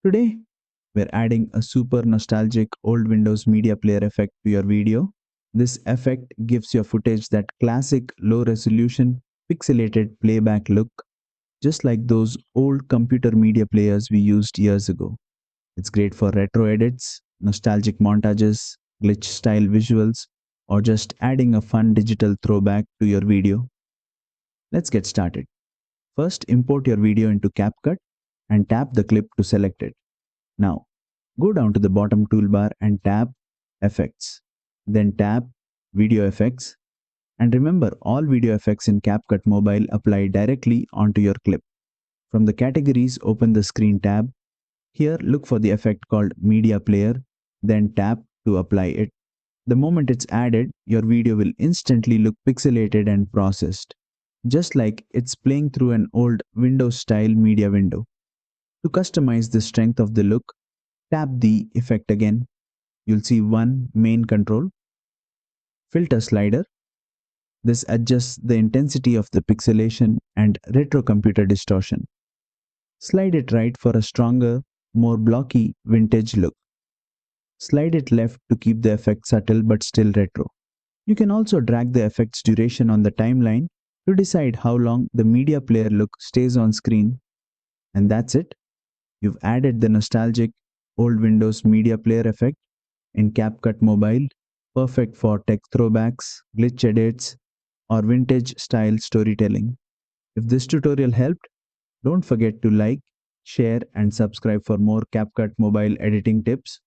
Today, we're adding a super nostalgic old Windows media player effect to your video. This effect gives your footage that classic low resolution pixelated playback look, just like those old computer media players we used years ago. It's great for retro edits, nostalgic montages, glitch style visuals, or just adding a fun digital throwback to your video. Let's get started. First, import your video into CapCut and tap the clip to select it. Now, go down to the bottom toolbar and tap Effects. Then tap Video Effects. And remember, all video effects in CapCut Mobile apply directly onto your clip. From the categories, open the Screen tab. Here, look for the effect called Media Player, then tap to apply it. The moment it's added, your video will instantly look pixelated and processed, just like it's playing through an old Windows style media window. To customize the strength of the look, tap the effect again. You'll see one main control, filter slider. This adjusts the intensity of the pixelation and retro computer distortion. Slide it right for a stronger, more blocky vintage look. Slide it left to keep the effect subtle but still retro. You can also drag the effect's duration on the timeline to decide how long the media player look stays on screen. And that's it. You've added the nostalgic old Windows media player effect in CapCut Mobile, perfect for tech throwbacks, glitch edits, or vintage style storytelling. If this tutorial helped, don't forget to like, share, and subscribe for more CapCut Mobile editing tips.